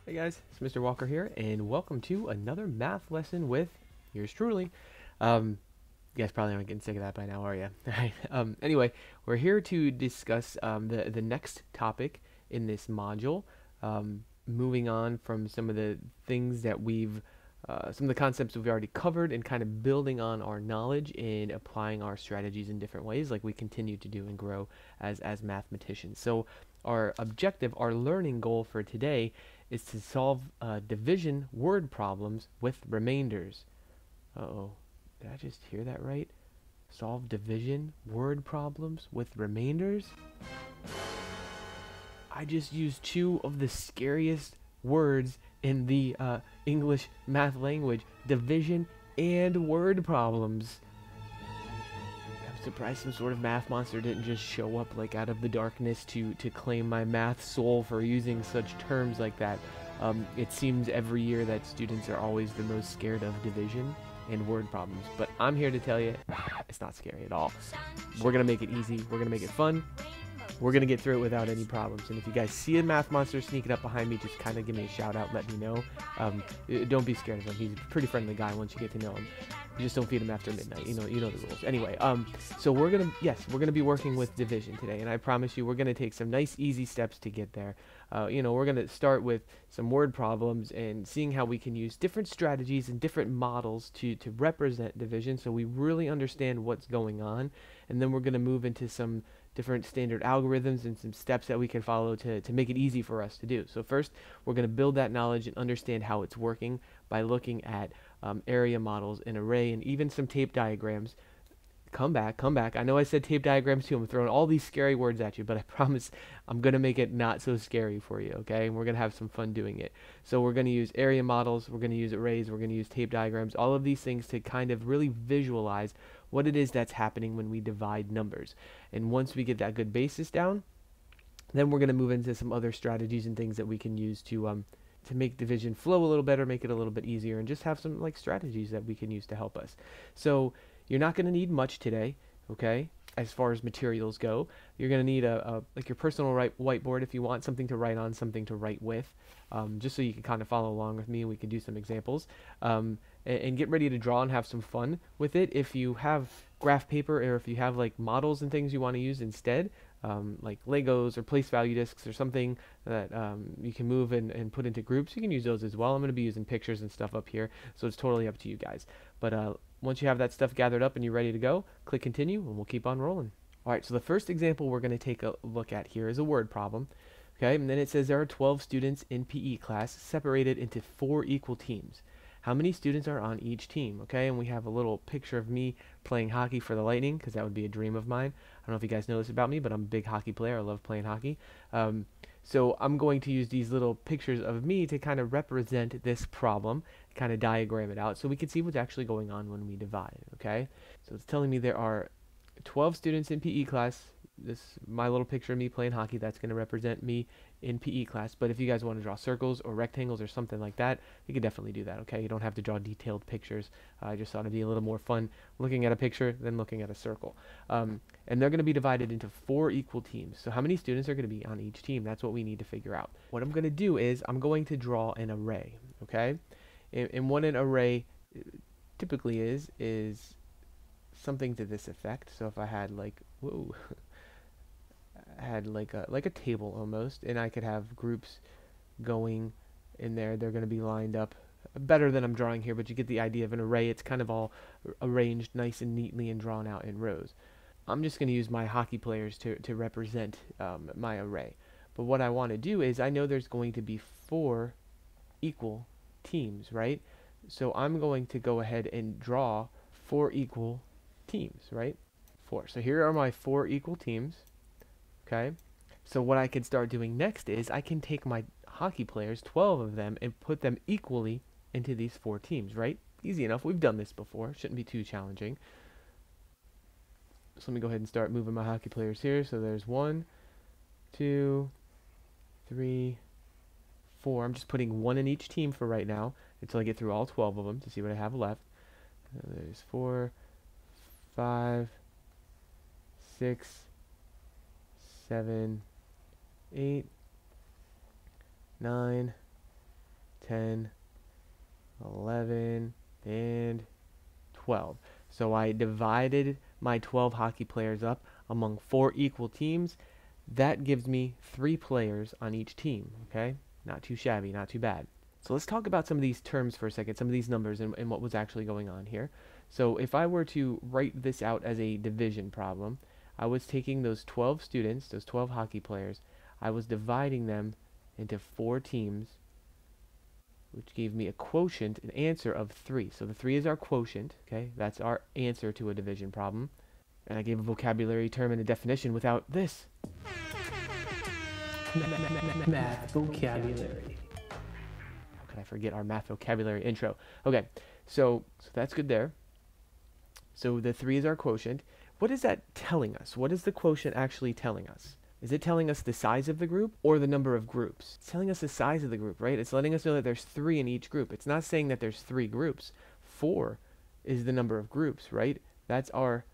Hey guys, it's Mr. Walker here, and welcome to another math lesson with yours truly. You guys probably aren't getting sick of that by now, are you? Alright, anyway, we're here to discuss the next topic in this module, moving on from some of the things that some of the concepts we've already covered and kind of building on our knowledge and applying our strategies in different ways like we continue to do and grow as mathematicians. So our objective, our learning goal for today is to solve division word problems with remainders. Uh-oh, did I just hear that right? Solve division word problems with remainders? I just used two of the scariest words in the English math language, division and word problems. I'm surprised some sort of math monster didn't just show up like out of the darkness to claim my math soul for using such terms like that. It seems every year that students are always the most scared of division and word problems, but I'm here to tell you it's not scary at all. We're going to make it easy, we're going to make it fun, we're going to get through it without any problems. And if you guys see a math monster sneaking up behind me, just kind of give me a shout out, let me know. Don't be scared of him. He's a pretty friendly guy once you get to know him. You just don't feed him after midnight. You know the rules. Anyway, so we're going to be working with division today, and I promise you we're going to take some nice easy steps to get there. We're going to start with some word problems and seeing how we can use different strategies and different models to represent division so we really understand what's going on. And then we're going to move into some different standard algorithms and some steps that we can follow to make it easy for us to do. So first, we're going to build that knowledge and understand how it's working by looking at area models, an array, and even some tape diagrams. Come back. I know I said tape diagrams too. I'm throwing all these scary words at you, but I promise I'm going to make it not so scary for you, okay? And we're going to have some fun doing it. So we're going to use area models, we're going to use arrays, we're going to use tape diagrams, all of these things to kind of really visualize what it is that's happening when we divide numbers. And once we get that good basis down, then we're going to move into some other strategies and things that we can use to make division flow a little better, make it a little bit easier, and just have some like strategies that we can use to help us. So you're not going to need much today, okay? As far as materials go, you're going to need like your personal whiteboard if you want something to write on, something to write with, just so you can kind of follow along with me and we can do some examples. And get ready to draw and have some fun with it. If you have graph paper or if you have like models and things you want to use instead, like Legos or place value discs or something that you can move and put into groups, you can use those as well. I'm going to be using pictures and stuff up here, so it's totally up to you guys. But once you have that stuff gathered up and you're ready to go, click continue and we'll keep on rolling. Alright, so the first example we're going to take a look at here is a word problem. Okay, and then it says there are 12 students in PE class separated into 4 equal teams. How many students are on each team? Okay, and we have a little picture of me playing hockey for the Lightning, because that would be a dream of mine. I don't know if you guys know this about me, but I'm a big hockey player. I love playing hockey. So I'm going to use these little pictures of me to kind of represent this problem, kind of diagram it out, so we can see what's actually going on when we divide, okay? So it's telling me there are 12 students in PE class. My little picture of me playing hockey, that's going to represent me in PE class. But if you guys want to draw circles or rectangles or something like that, you can definitely do that, okay? You don't have to draw detailed pictures. I just thought it'd be a little more fun looking at a picture than looking at a circle. And they're going to be divided into 4 equal teams. So how many students are going to be on each team? That's what we need to figure out. What I'm going to do is I'm going to draw an array, okay? And what an array typically is something to this effect. So if I had like, whoa, I had like a table almost, and I could have groups going in there. They're going to be lined up better than I'm drawing here, but you get the idea of an array. It's kind of all arranged nice and neatly and drawn out in rows. I'm just going to use my hockey players to represent my array. But what I want to do is I know there's going to be 4 equal teams, right? So I'm going to go ahead and draw 4 equal teams, right? 4. So here are my 4 equal teams. Okay, so what I can start doing next is I can take my hockey players, 12 of them, and put them equally into these 4 teams, right? Easy enough. We've done this before. Shouldn't be too challenging. So let me go ahead and start moving my hockey players here. So there's 1, 2, 3, 4. I'm just putting 1 in each team for right now until I get through all 12 of them to see what I have left. There's 4, 5, 6, 7, 8, 9, 10, 11, and 12. So I divided my 12 hockey players up among 4 equal teams. That gives me 3 players on each team, okay? Not too shabby, not too bad. So let's talk about some of these terms for a second, some of these numbers and what was actually going on here. So if I were to write this out as a division problem, I was taking those 12 students, those 12 hockey players, I was dividing them into 4 teams, which gave me a quotient, an answer of 3. So the 3 is our quotient, okay? That's our answer to a division problem. And I gave a vocabulary term and a definition without this. Math vocabulary. How could I forget our math vocabulary intro? Okay, so that's good there. So the 3 is our quotient. What is that telling us? What is the quotient actually telling us? Is it telling us the size of the group or the number of groups? It's telling us the size of the group, right? It's letting us know that there's 3 in each group. It's not saying that there's 3 groups. 4 is the number of groups, right? That's our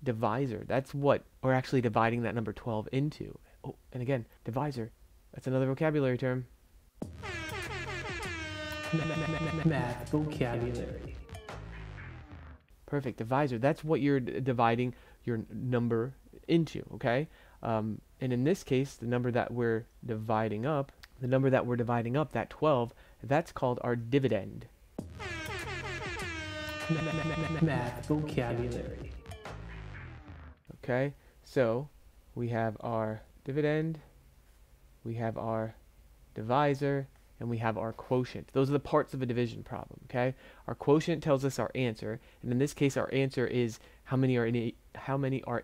divisor. That's what we're actually dividing that number 12 into. Oh, and again, divisor. That's another vocabulary term. Math vocabulary. Perfect. Divisor. That's what you're dividing your number into, okay? And in this case, the number that we're dividing up, that 12, that's called our dividend. Math vocabulary. Okay, so we have our dividend, we have our divisor, and we have our quotient. Those are the parts of a division problem, okay? Our quotient tells us our answer, and in this case our answer is how many are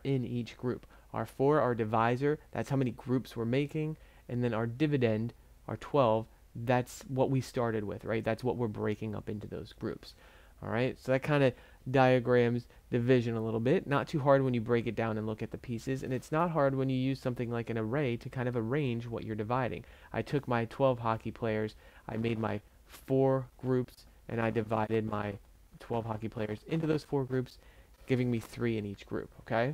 in each group. Our 4, our divisor, that's how many groups we're making, and then our dividend, our 12, that's what we started with, right? That's what we're breaking up into those groups. All right, so that kind of diagrams division a little bit. Not too hard when you break it down and look at the pieces, and it's not hard when you use something like an array to kind of arrange what you're dividing. I took my 12 hockey players, I made my 4 groups, and I divided my 12 hockey players into those 4 groups, giving me 3 in each group, okay?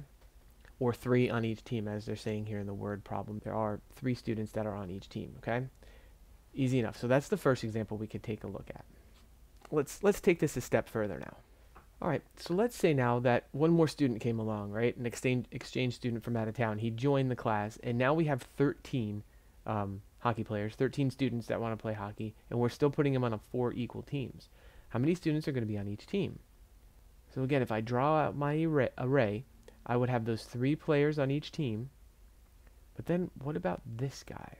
Or 3 on each team, as they're saying here in the word problem. There are 3 students that are on each team, okay? Easy enough. So that's the first example we could take a look at. Let's take this a step further now. All right, so let's say now that one more student came along, right? An exchange student from out of town. He joined the class, and now we have 13 hockey players, 13 students that want to play hockey, and we're still putting them on 4 equal teams. How many students are going to be on each team? So again, if I draw out my array, I would have those 3 players on each team. But then what about this guy?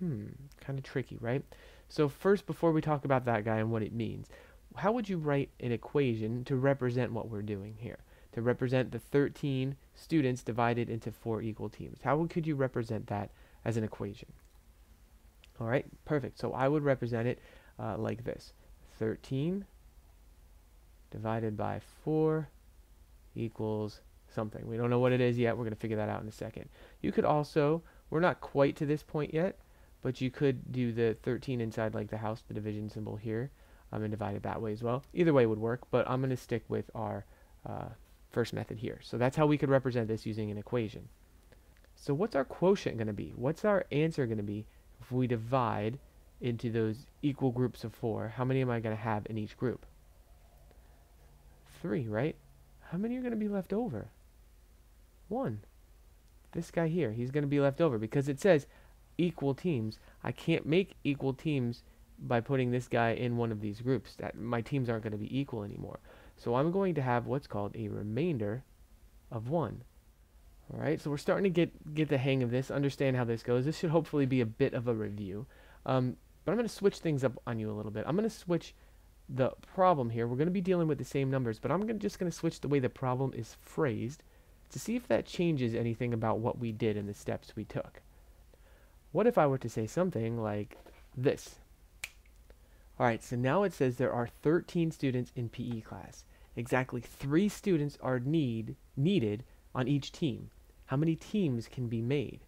Kind of tricky, right? So first, before we talk about that guy and what it means, how would you write an equation to represent what we're doing here? To represent the 13 students divided into 4 equal teams. How could you represent that as an equation? All right, perfect. So I would represent it like this. 13 divided by 4 equals something. We don't know what it is yet. We're going to figure that out in a second. You could also, we're not quite to this point yet, but you could do the 13 inside like the house, the division symbol here, and divide it that way as well. Either way would work, but I'm going to stick with our first method here. So that's how we could represent this using an equation. So what's our quotient going to be? What's our answer going to be if we divide into those equal groups of 4? How many am I going to have in each group? 3, right? How many are going to be left over? 1. This guy here, he's going to be left over because it says equal teams. I can't make equal teams by putting this guy in one of these groups. That my teams aren't going to be equal anymore. So I'm going to have what's called a remainder of 1. All right, so we're starting to get the hang of this, understand how this goes. This should hopefully be a bit of a review. But I'm going to switch things up on you a little bit. I'm going to switch the problem here. We're going to be dealing with the same numbers, but I'm just going to switch the way the problem is phrased to see if that changes anything about what we did and the steps we took. What if I were to say something like this? All right, so now it says there are 13 students in PE class. Exactly 3 students are needed on each team. How many teams can be made?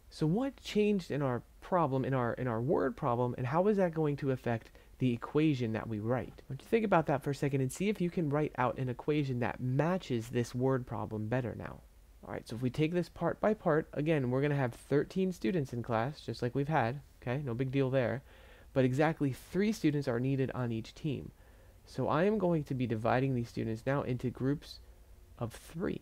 So what changed in our problem, in our word problem, and how is that going to affect the equation that we write? I want you to think about that for a second and see if you can write out an equation that matches this word problem better now. All right, so if we take this part by part, again, we're going to have 13 students in class, just like we've had, okay? No big deal there. but exactly 3 students are needed on each team. So I am going to be dividing these students now into groups of 3,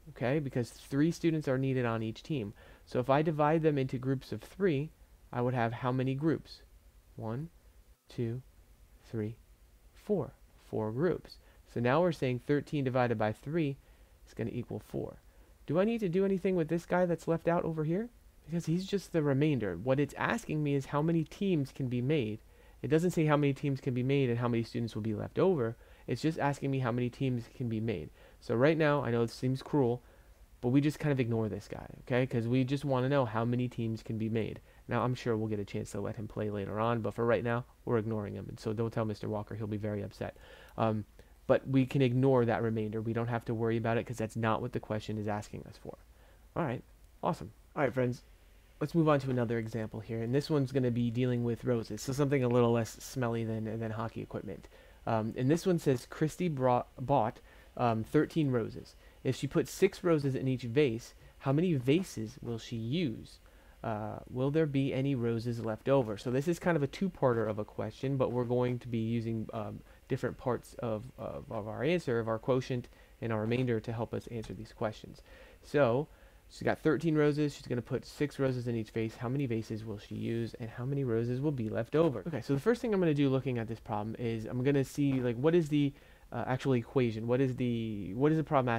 okay, because 3 students are needed on each team. So if I divide them into groups of 3, I would have how many groups? 1, 2, 3, 4. 4 groups. So now we're saying 13 divided by 3 is going to equal 4. Do I need to do anything with this guy that's left out over here? Because he's just the remainder. What it's asking me is how many teams can be made. It doesn't say how many teams can be made and how many students will be left over. It's just asking me how many teams can be made. So right now, I know it seems cruel, but we just kind of ignore this guy, okay? Because we just want to know how many teams can be made. Now, I'm sure we'll get a chance to let him play later on, but for right now, we're ignoring him. And so don't tell Mr. Walker, he'll be very upset. But we can ignore that remainder. We don't have to worry about it because that's not what the question is asking us for. All right, awesome. All right, friends, let's move on to another example here. And this one's going to be dealing with roses, so something a little less smelly than hockey equipment. And this one says Christy bought 13 roses. If she puts 6 roses in each vase, how many vases will she use? Will there be any roses left over? So this is kind of a two-parter of a question, but we're going to be using different parts of our answer, of our quotient and our remainder to help us answer these questions. So she's got 13 roses. She's going to put 6 roses in each vase. How many vases will she use, and how many roses will be left over? Okay, so the first thing I'm going to do looking at this problem is I'm going to see, like, what is the actual equation? What is the problem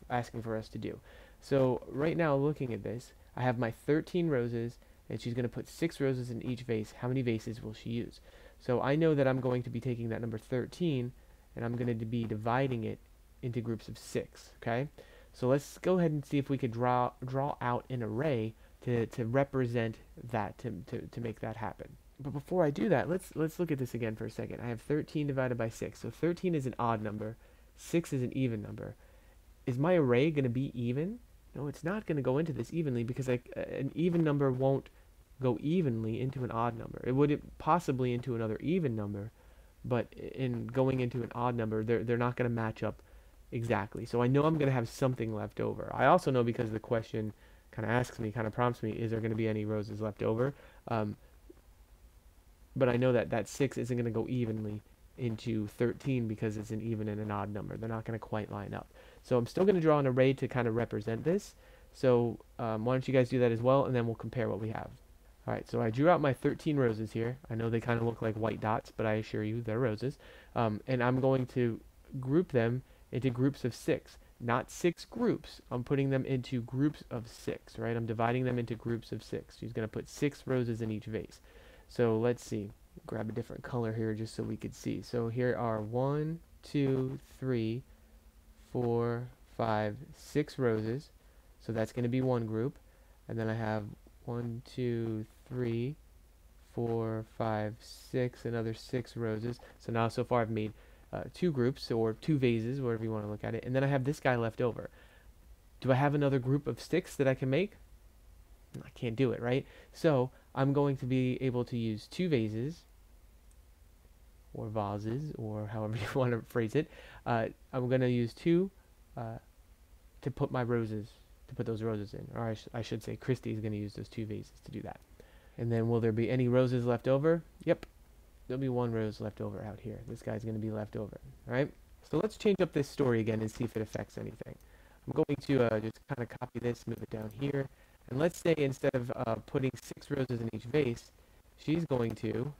asking for us to do? So right now, looking at this, I have my 13 roses, and she's going to put 6 roses in each vase. How many vases will she use? So I know that I'm going to be taking that number 13, and I'm going to be dividing it into groups of 6, okay? So let's go ahead and see if we could draw out an array to represent that, to make that happen. But before I do that, let's look at this again for a second. I have 13 divided by 6. So 13 is an odd number, 6 is an even number. Is my array going to be even? No, it's not going to go into this evenly because an even number won't go evenly into an odd number. It would possibly into another even number, but in going into an odd number, they're not going to match up exactly. So I know I'm going to have something left over. I also know because the question kind of asks me, kind of prompts me, is there going to be any roses left over? But I know that 6 isn't going to go evenly into 13 because it's an even and an odd number. They're not going to quite line up. So I'm still going to draw an array to kind of represent this. So why don't you guys do that as well, and then we'll compare what we have. Alright, so I drew out my 13 roses here. I know they kind of look like white dots, but I assure you they're roses. And I'm going to group them into groups of 6. Not 6 groups. I'm putting them into groups of 6, right? I'm dividing them into groups of 6. She's going to put 6 roses in each vase. So let's see. Grab a different color here just so we could see. So here are 1, 2, 3, 4, 5, 6 roses. So that's going to be one group. And then I have 1, 2, 3, 4, 5, 6, another 6 roses. So now so far I've made 2 groups, or 2 vases, whatever you want to look at it. And then I have this guy left over. Do I have another group of sticks that I can make? I can't do it, right? So I'm going to be able to use 2 vases, or vases, or however you want to phrase it. I'm going to use 2 to put my roses, to put those roses in. Or I should say Christy is going to use those 2 vases to do that. And then will there be any roses left over? Yep. There'll be 1 rose left over out here. This guy's going to be left over. Alright? So let's change up this story again and see if it affects anything. I'm going to just kind of copy this, move it down here. And let's say instead of putting 6 roses in each vase, she's going to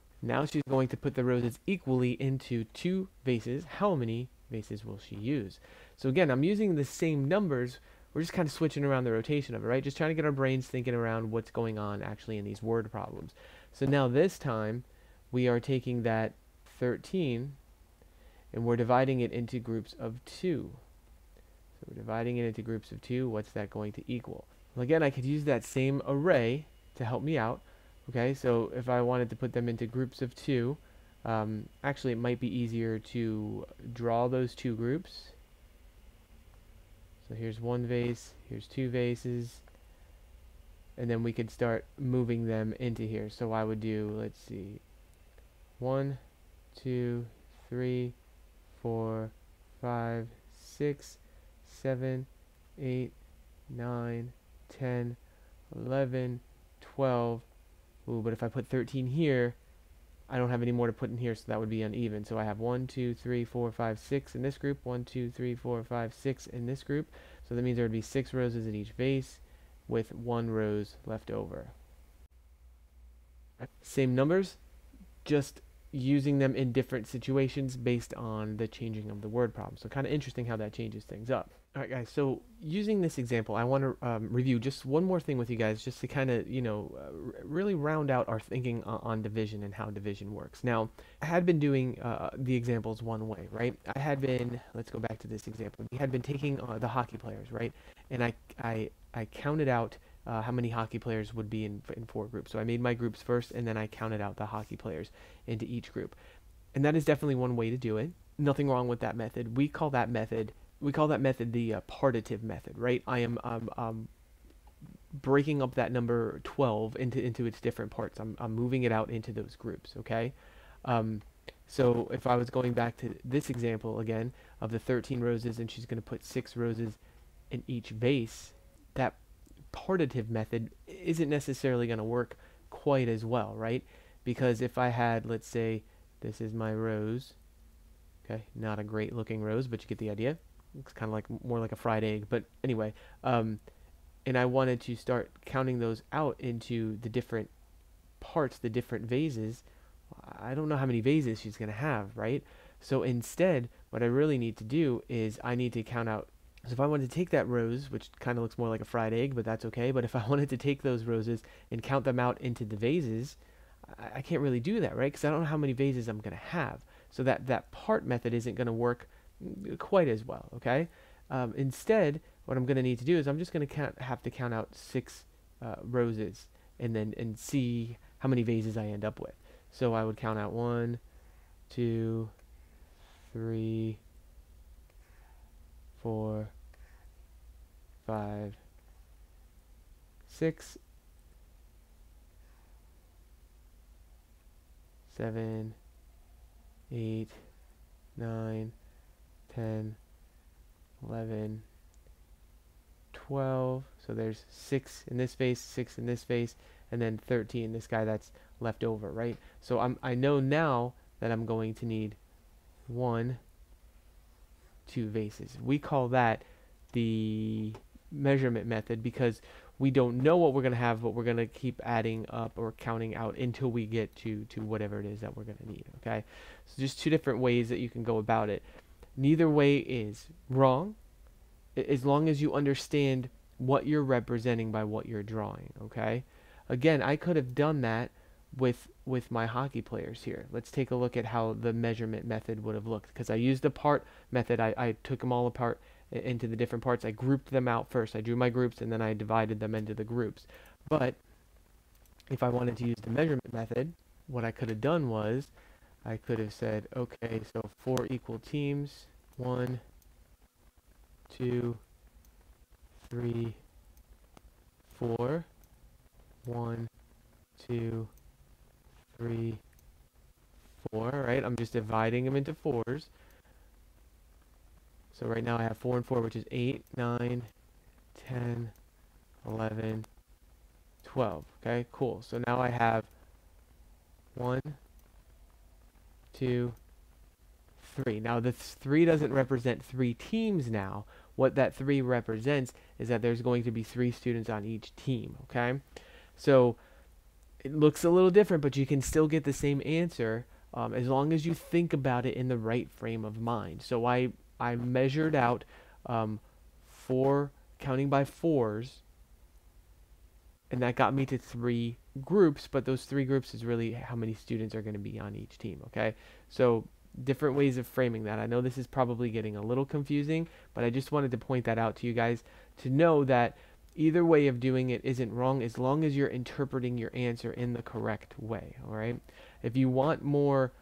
put the roses equally into 2 vases. How many vases will she use? So again, I'm using the same numbers. We're just kind of switching around the rotation of it, right? Just trying to get our brains thinking around what's going on actually in these word problems. So now this time, we are taking that 13 and we're dividing it into groups of 2. So we're dividing it into groups of 2. What's that going to equal? Well, again, I could use that same array to help me out. Okay, so if I wanted to put them into groups of 2, actually it might be easier to draw those 2 groups. So here's 1 vase, here's 2 vases, and then we could start moving them into here. So I would do, let's see, 1, 2, 3, 4, 5, 6, 7, 8, 9, 10, 11, 12. Ooh, but if I put 13 here, I don't have any more to put in here, so that would be uneven. So I have 1, 2, 3, 4, 5, 6 in this group, 1, 2, 3, 4, 5, 6 in this group. So that means there would be 6 roses in each vase with 1 rose left over. Same numbers, just using them in different situations based on the changing of the word problem. So kind of interesting how that changes things up. All right, guys, so using this example, I want to review just one more thing with you guys, just to kind of, really round out our thinking on division and how division works. Now, I had been doing the examples one way, right? I had been, let's go back to this example. We had been taking the hockey players, right? And I counted out how many hockey players would be in 4 groups. So I made my groups first, and then I counted out the hockey players into each group. And that is definitely one way to do it. Nothing wrong with that method. We call that method the partitive method, right? I am breaking up that number 12 into its different parts. I'm moving it out into those groups, okay? So if I was going back to this example again of the 13 roses, and she's going to put 6 roses in each vase, that partitive method isn't necessarily going to work quite as well, right? Because if I had, let's say, this is my rose, okay, not a great looking rose, but you get the idea. It's kind of like more like a fried egg, but anyway, and I wanted to start counting those out into the different parts, the different vases. I don't know how many vases she's going to have, right? So instead, what I really need to do is I need to count out. So if I wanted to take that rose, which kind of looks more like a fried egg, but that's okay. But if I wanted to take those roses and count them out into the vases, I can't really do that, right? Because I don't know how many vases I'm going to have. So that part method isn't going to work quite as well, okay? Instead, what I'm going to need to do is I'm just going to have to count out 6 roses and see how many vases I end up with. So I would count out 1, 2, 3, 4, 5, 6, 7, 8, 9, 10, 11, 12. So there's 6 in this vase, 6 in this vase, and then 13, this guy that's left over, right? So I know now that I'm going to need 1, 2 vases. We call that the measurement method because we don't know what we're going to have, but we're going to keep adding up or counting out until we get to whatever it is that we're going to need, okay? So just 2 different ways that you can go about it. Neither way is wrong, as long as you understand what you're representing by what you're drawing, okay? Again, I could have done that with my hockey players here. Let's take a look at how the measurement method would have looked, because I used the part method. I took them all apart into the different parts. I grouped them out first. I drew my groups, and then I divided them into the groups. But if I wanted to use the measurement method, what I could have done was I could have said, okay, so 4 equal teams, 1, 2, 3, 4, 1, 2, 3, 4, right? I'm just dividing them into 4s. So right now I have 4 and 4, which is 8, 9, 10, 11, 12. Okay, cool. So now I have 1, 2, 3. Now the 3 doesn't represent 3 teams now. What that 3 represents is that there's going to be 3 students on each team, okay? So it looks a little different, but you can still get the same answer as long as you think about it in the right frame of mind. So I measured out 4, counting by 4s, and that got me to 3 groups, but those 3 groups is really how many students are going to be on each team, okay? So different ways of framing that. I know this is probably getting a little confusing, but I just wanted to point that out to you guys to know that either way of doing it isn't wrong as long as you're interpreting your answer in the correct way, all right? If you want more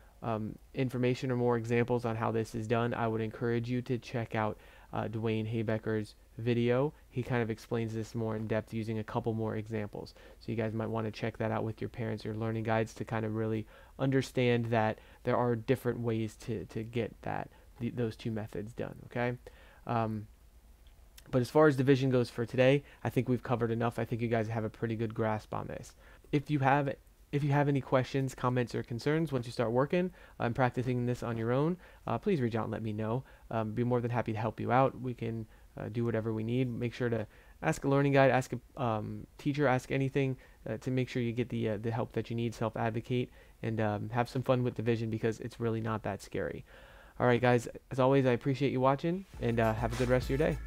information or more examples on how this is done, I would encourage you to check out Dwayne Haybecker's video. He kind of explains this more in depth using a couple more examples. So you guys might want to check that out with your parents or learning guides to kind of really understand that there are different ways to get those 2 methods done, okay? But as far as division goes for today, I think we've covered enough. I think you guys have a pretty good grasp on this. If you have if you have any questions, comments, or concerns once you start working and practicing this on your own, please reach out and let me know. Be more than happy to help you out. We can do whatever we need. Make sure to ask a learning guide, ask a teacher, ask anything to make sure you get the help that you need. Self-advocate and have some fun with division because it's really not that scary. All right, guys. As always, I appreciate you watching and have a good rest of your day.